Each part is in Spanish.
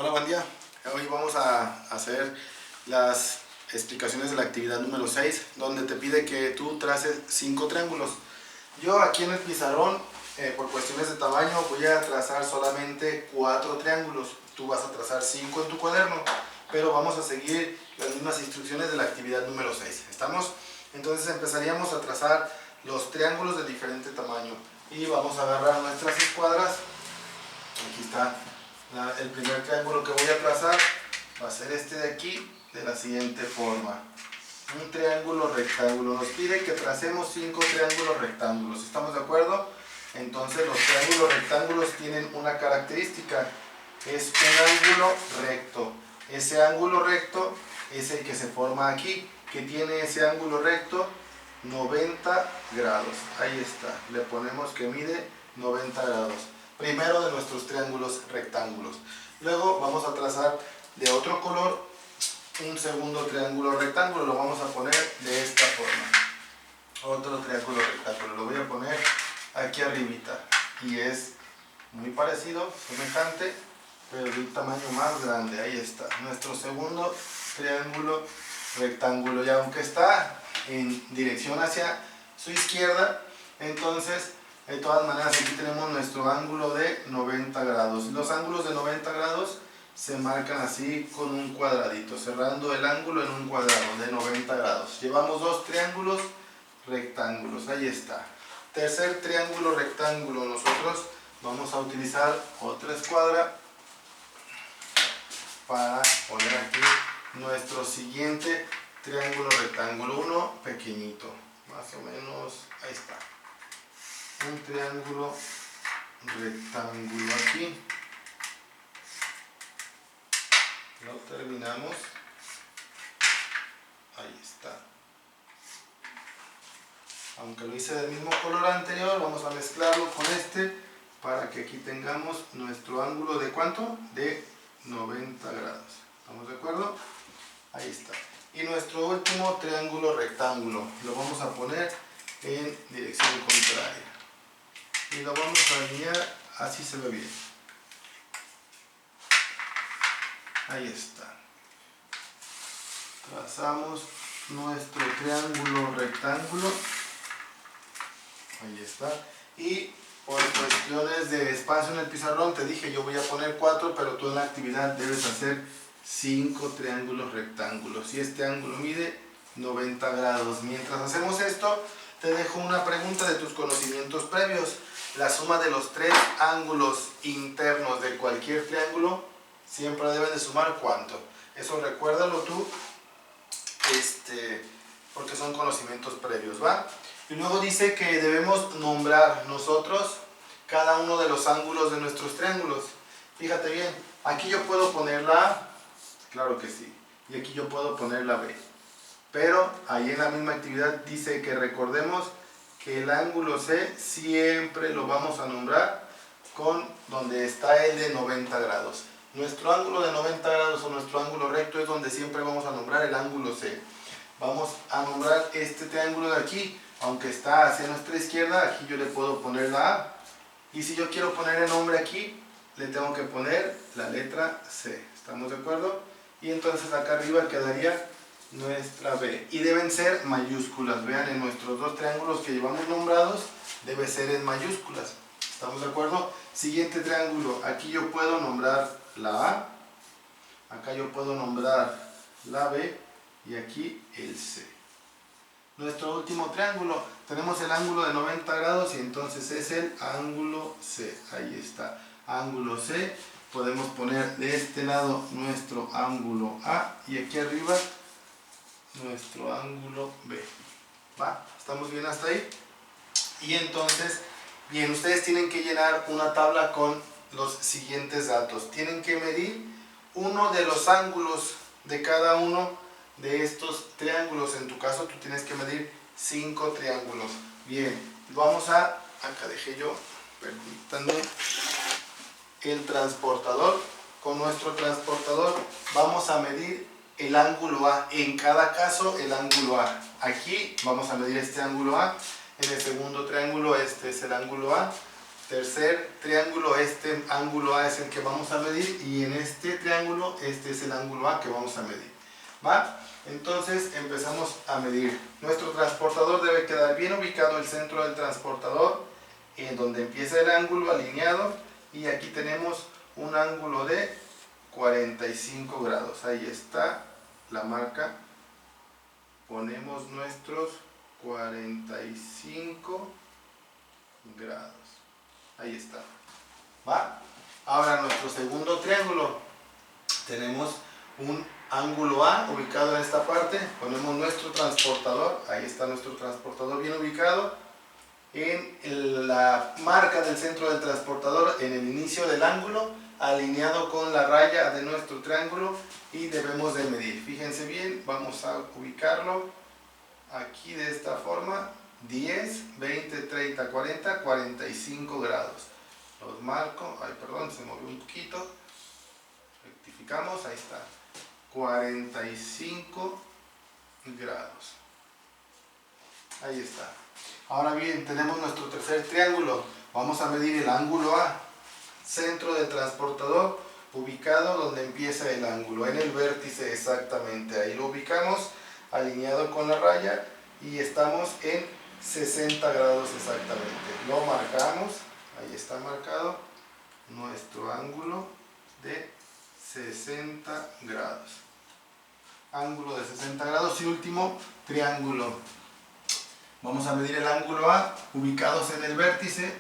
Hola, buen día. Hoy vamos a hacer las explicaciones de la actividad número 6, donde te pide que tú traces 5 triángulos. Yo aquí en el pizarrón, por cuestiones de tamaño, voy a trazar solamente 4 triángulos. Tú vas a trazar 5 en tu cuaderno, pero vamos a seguir las mismas instrucciones de la actividad número 6. ¿Estamos? Entonces empezaríamos a trazar los triángulos de diferente tamaño. Y vamos a agarrar nuestras escuadras. Aquí está. El primer triángulo que voy a trazar va a ser este de aquí, de la siguiente forma. Un triángulo rectángulo. Nos pide que tracemos 5 triángulos rectángulos. ¿Estamos de acuerdo? Entonces los triángulos rectángulos tienen una característica. Es un ángulo recto. Ese ángulo recto es el que se forma aquí. ¿Qué tiene ese ángulo recto? 90 grados. Ahí está. Le ponemos que mide 90 grados. Primero de nuestros triángulos rectángulos. Luego vamos a trazar de otro color un segundo triángulo rectángulo. Lo vamos a poner de esta forma. Otro triángulo rectángulo. Lo voy a poner aquí arribita. Y es muy parecido, semejante, pero de un tamaño más grande. Ahí está. Nuestro segundo triángulo rectángulo. Y aunque está en dirección hacia su izquierda, entonces de todas maneras aquí tenemos nuestro ángulo de 90 grados. Los ángulos de 90 grados se marcan así con un cuadradito, cerrando el ángulo en un cuadrado de 90 grados. Llevamos dos triángulos rectángulos, ahí está. Tercer triángulo rectángulo, nosotros vamos a utilizar otra escuadra para poner aquí nuestro siguiente triángulo rectángulo, uno pequeñito, más o menos, ahí está. Un triángulo rectángulo aquí. Lo terminamos. Ahí está. Aunque lo hice del mismo color anterior, vamos a mezclarlo con este para que aquí tengamos nuestro ángulo de ¿cuánto? De 90 grados. ¿Estamos de acuerdo? Ahí está. Y nuestro último triángulo rectángulo lo vamos a poner en dirección contraria. Y lo vamos a alinear, así se ve bien. Ahí está. Trazamos nuestro triángulo rectángulo. Ahí está. Y por cuestiones de espacio en el pizarrón, te dije yo voy a poner 4, pero tú en la actividad debes hacer 5 triángulos rectángulos. Y este ángulo mide 90 grados. Mientras hacemos esto, te dejo una pregunta de tus conocimientos previos. La suma de los 3 ángulos internos de cualquier triángulo siempre debe de sumar ¿cuánto? Eso recuérdalo tú, porque son conocimientos previos, ¿va? Y luego dice que debemos nombrar nosotros cada uno de los ángulos de nuestros triángulos. Fíjate bien, aquí yo puedo poner la A, claro que sí, y aquí yo puedo poner la B. Pero ahí en la misma actividad dice que recordemos que el ángulo C siempre lo vamos a nombrar con donde está el de 90 grados. Nuestro ángulo de 90 grados o nuestro ángulo recto es donde siempre vamos a nombrar el ángulo C. Vamos a nombrar este triángulo de aquí, aunque está hacia nuestra izquierda, aquí yo le puedo poner la A. Y si yo quiero poner el nombre aquí, le tengo que poner la letra C. ¿Estamos de acuerdo? Y entonces acá arriba quedaría nuestra B. Y deben ser mayúsculas. Vean, en nuestros dos triángulos que llevamos nombrados, debe ser en mayúsculas. ¿Estamos de acuerdo? Siguiente triángulo. Aquí yo puedo nombrar la A. Acá yo puedo nombrar la B. Y aquí el C. Nuestro último triángulo. Tenemos el ángulo de 90 grados y entonces es el ángulo C. Ahí está. Ángulo C. Podemos poner de este lado nuestro ángulo A. Y aquí arriba nuestro ángulo B. ¿Va? ¿Estamos bien hasta ahí? Y entonces, bien, ustedes tienen que llenar una tabla con los siguientes datos. Tienen que medir uno de los ángulos de cada uno de estos triángulos. En tu caso, tú tienes que medir 5 triángulos. Bien, vamos a... Acá dejé yo, permítanme, el transportador. Con nuestro transportador vamos a medir el ángulo A, en cada caso el ángulo A. Aquí vamos a medir este ángulo A, en el segundo triángulo este es el ángulo A, tercer triángulo, este ángulo A es el que vamos a medir, y en este triángulo, este es el ángulo A que vamos a medir. ¿Va? Entonces empezamos a medir. Nuestro transportador debe quedar bien ubicado, el centro del transportador, en donde empieza el ángulo alineado, y aquí tenemos un ángulo de 45 grados. Ahí está la marca. Ponemos nuestros 45 grados. Ahí está. ¿Va? Ahora nuestro segundo triángulo. Tenemos un ángulo A ubicado en esta parte. Ponemos nuestro transportador. Ahí está nuestro transportador bien ubicado. En la marca del centro del transportador, en el inicio del ángulo, alineado con la raya de nuestro triángulo, y debemos de medir. Fíjense bien, vamos a ubicarlo aquí de esta forma: 10, 20, 30, 40, 45 grados. Los marco, ay perdón, se movió un poquito, rectificamos, ahí está, 45 grados. Ahí está. Ahora bien, tenemos nuestro tercer triángulo. Vamos a medir el ángulo A, centro del transportador, ubicado donde empieza el ángulo, en el vértice exactamente. Ahí lo ubicamos, alineado con la raya, y estamos en 60 grados exactamente. Lo marcamos, ahí está marcado nuestro ángulo de 60 grados. Ángulo de 60 grados. Y último triángulo. Vamos a medir el ángulo A, ubicados en el vértice.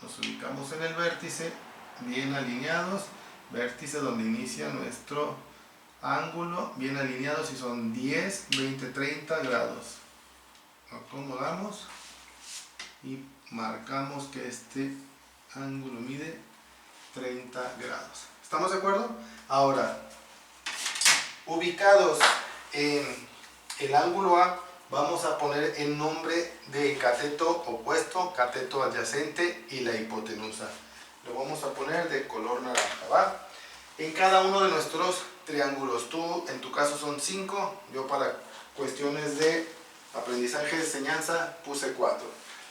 Nos ubicamos en el vértice, bien alineados. Vértice donde inicia nuestro ángulo, bien alineados, y son 10, 20, 30 grados. Acomodamos y marcamos que este ángulo mide 30 grados. ¿Estamos de acuerdo? Ahora, ubicados en el ángulo A, vamos a poner el nombre de cateto opuesto, cateto adyacente y la hipotenusa. Lo vamos a poner de color naranja, ¿va? En cada uno de nuestros triángulos. Tú, en tu caso son 5, yo para cuestiones de aprendizaje de enseñanza puse 4.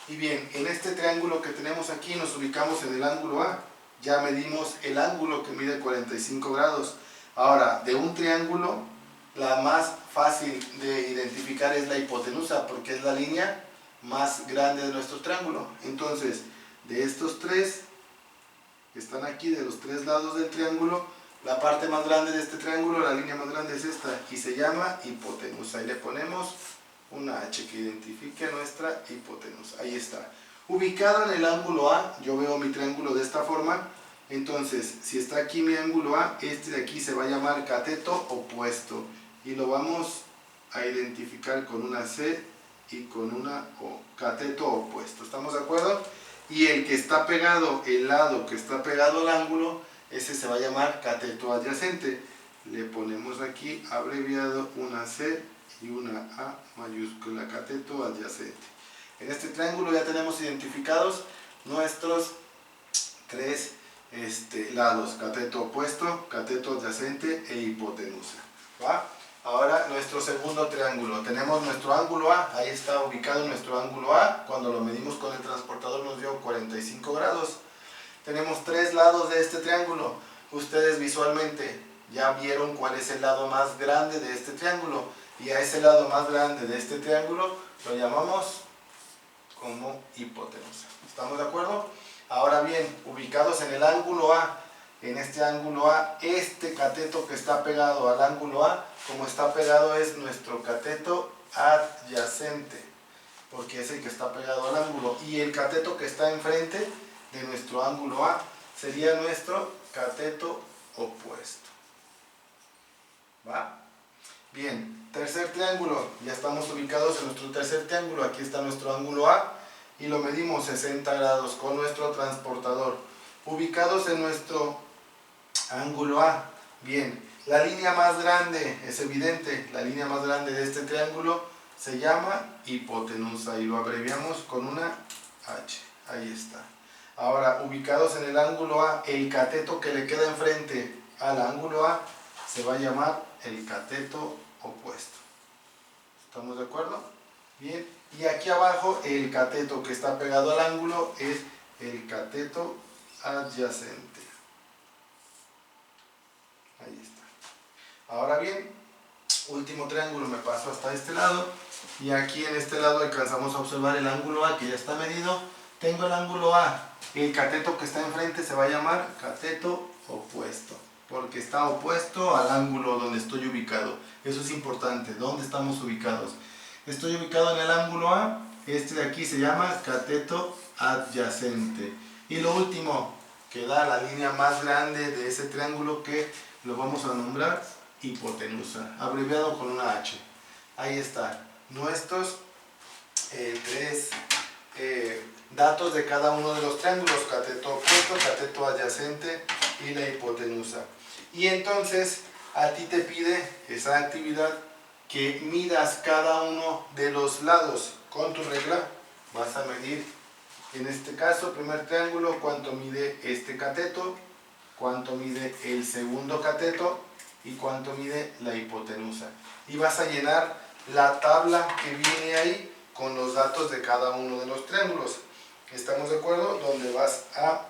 Y bien, en este triángulo que tenemos aquí nos ubicamos en el ángulo A. Ya medimos el ángulo que mide 45 grados. Ahora, de un triángulo, la más fácil de identificar es la hipotenusa, porque es la línea más grande de nuestro triángulo. Entonces, de estos tres que están aquí, de los tres lados del triángulo, la parte más grande de este triángulo, la línea más grande es esta, y se llama hipotenusa. Y le ponemos una H que identifique nuestra hipotenusa. Ahí está. Ubicado en el ángulo A, yo veo mi triángulo de esta forma. Entonces, si está aquí mi ángulo A, este de aquí se va a llamar cateto opuesto. Y lo vamos a identificar con una C y con una O. Cateto opuesto. ¿Estamos de acuerdo? Y el que está pegado, el lado que está pegado al ángulo, ese se va a llamar cateto adyacente. Le ponemos aquí abreviado una C y una A mayúscula, cateto adyacente. En este triángulo ya tenemos identificados nuestros tres lados: cateto opuesto, cateto adyacente e hipotenusa. ¿Va? Ahora nuestro segundo triángulo. Tenemos nuestro ángulo A, ahí está ubicado nuestro ángulo A. Cuando lo medimos con el transportador nos dio 45 grados. Tenemos tres lados de este triángulo. Ustedes visualmente ya vieron cuál es el lado más grande de este triángulo. Y a ese lado más grande de este triángulo lo llamamos como hipotenusa. ¿Estamos de acuerdo? Ahora bien, ubicados en el ángulo A, en este ángulo A, este cateto que está pegado al ángulo A, como está pegado es nuestro cateto adyacente, porque es el que está pegado al ángulo. Y el cateto que está enfrente de nuestro ángulo A sería nuestro cateto opuesto. ¿Va? Bien, tercer triángulo. Ya estamos ubicados en nuestro tercer triángulo. Aquí está nuestro ángulo A y lo medimos 60 grados con nuestro transportador. Ubicados en nuestro ángulo A. Bien, la línea más grande, es evidente, la línea más grande de este triángulo se llama hipotenusa y lo abreviamos con una H. Ahí está. Ahora, ubicados en el ángulo A, el cateto que le queda enfrente al ángulo A se va a llamar el cateto opuesto. ¿Estamos de acuerdo? Bien. Y aquí abajo el cateto que está pegado al ángulo es el cateto adyacente. Ahí está. Ahora bien, último triángulo, me paso hasta este lado y aquí en este lado alcanzamos a observar el ángulo A que ya está medido. Tengo el ángulo A, el cateto que está enfrente se va a llamar cateto opuesto, porque está opuesto al ángulo donde estoy ubicado. Eso es importante, ¿dónde estamos ubicados? Estoy ubicado en el ángulo A, este de aquí se llama cateto adyacente. Y lo último, que da la línea más grande de ese triángulo, que lo vamos a nombrar hipotenusa, abreviado con una H. Ahí está, nuestros tres datos de cada uno de los triángulos: cateto opuesto, cateto adyacente y la hipotenusa. Y entonces a ti te pide esa actividad que midas cada uno de los lados. Con tu regla vas a medir, en este caso, primer triángulo, cuánto mide este cateto, cuánto mide el segundo cateto y cuánto mide la hipotenusa. Y vas a llenar la tabla que viene ahí con los datos de cada uno de los triángulos. ¿Estamos de acuerdo? Donde vas a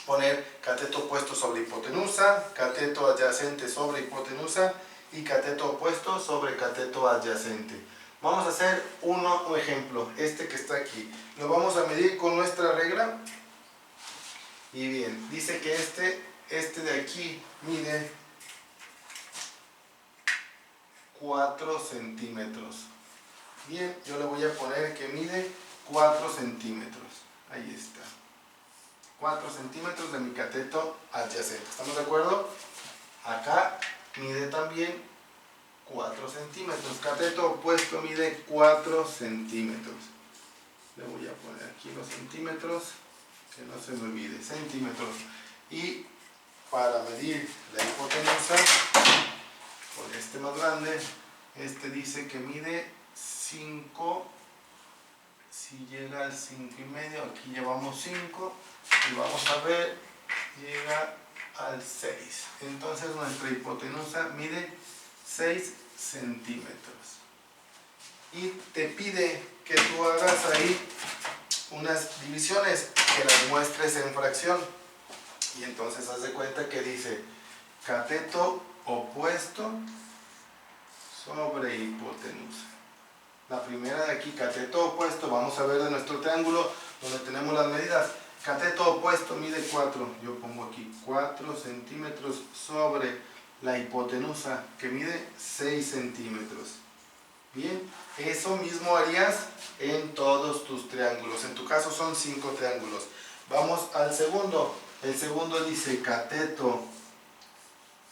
poner cateto opuesto sobre hipotenusa, cateto adyacente sobre hipotenusa y cateto opuesto sobre cateto adyacente. Vamos a hacer un ejemplo, este que está aquí. Lo vamos a medir con nuestra regla. Y bien, dice que este de aquí mide 4 centímetros. Bien, yo le voy a poner que mide 4 centímetros. Ahí está. 4 centímetros de mi cateto adyacente. ¿Estamos de acuerdo? Acá mide también 4 centímetros. Cateto opuesto mide 4 centímetros. Le voy a poner aquí los centímetros, que no se me olvide, centímetros. Y para medir la hipotenusa, con este más grande, este dice que mide 5, si llega al 5,5, aquí llevamos 5, y vamos a ver, llega al 6. Entonces nuestra hipotenusa mide 6 centímetros. Y te pide que tú hagas ahí unas divisiones, que las muestres en fracción. Y entonces haz de cuenta que dice cateto opuesto sobre hipotenusa. La primera de aquí, cateto opuesto, vamos a ver de nuestro triángulo donde tenemos las medidas. Cateto opuesto mide 4, yo pongo aquí 4 centímetros sobre la hipotenusa, que mide 6 centímetros. Bien, eso mismo harías en todos tus triángulos. En tu caso son 5 triángulos. Vamos al segundo. El segundo dice cateto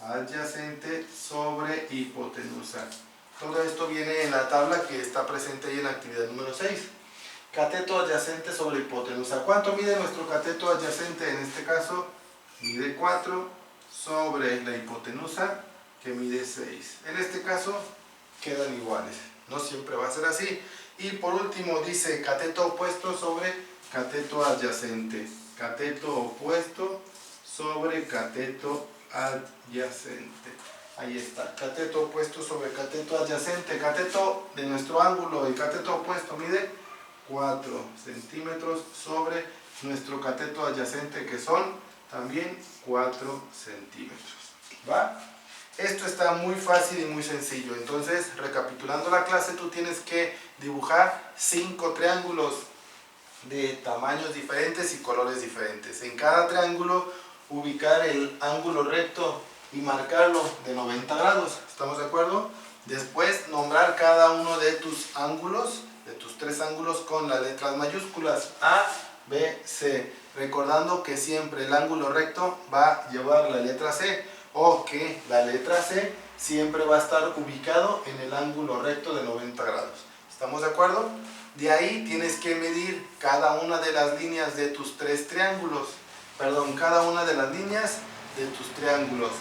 adyacente sobre hipotenusa. Todo esto viene en la tabla que está presente ahí en la actividad número 6. Cateto adyacente sobre hipotenusa. ¿Cuánto mide nuestro cateto adyacente? En este caso mide 4 sobre la hipotenusa, que mide 6. En este caso quedan iguales. No siempre va a ser así. Y por último dice cateto opuesto sobre cateto adyacente. Cateto opuesto sobre cateto adyacente. Ahí está, cateto opuesto sobre cateto adyacente. Cateto de nuestro ángulo, el cateto opuesto mide 4 centímetros sobre nuestro cateto adyacente, que son también 4 centímetros. ¿Va? Esto está muy fácil y muy sencillo. Entonces, recapitulando la clase, tú tienes que dibujar 5 triángulos de tamaños diferentes y colores diferentes. En cada triángulo ubicar el ángulo recto y marcarlo de 90 grados. ¿Estamos de acuerdo? Después nombrar cada uno de tus ángulos, de tus 3 ángulos, con las letras mayúsculas A, B, C. Recordando que siempre el ángulo recto va a llevar la letra C, o que la letra C siempre va a estar ubicado en el ángulo recto de 90 grados. ¿Estamos de acuerdo? De ahí tienes que medir cada una de las líneas de tus 3 triángulos. Perdón, cada una de las líneas de tus triángulos.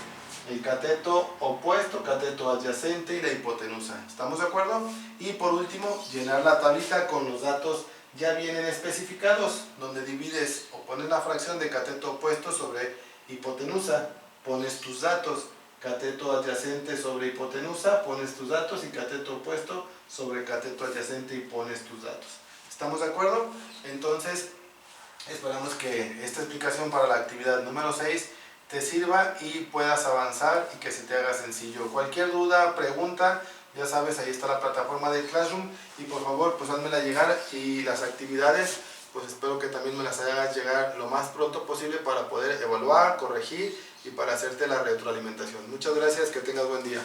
El cateto opuesto, cateto adyacente y la hipotenusa. ¿Estamos de acuerdo? Y por último, llenar la tablita con los datos ya vienen especificados, donde divides o pones la fracción de cateto opuesto sobre hipotenusa, pones tus datos, cateto adyacente sobre hipotenusa, pones tus datos, y cateto opuesto sobre cateto adyacente y pones tus datos. ¿Estamos de acuerdo? Entonces, Esperamos que esta explicación para la actividad número 6 te sirva y puedas avanzar y que se te haga sencillo. Cualquier duda, pregunta, ya sabes, ahí está la plataforma de Classroom y por favor pues házmela llegar, y las actividades pues espero que también me las hagas llegar lo más pronto posible para poder evaluar, corregir y para hacerte la retroalimentación. Muchas gracias, que tengas buen día.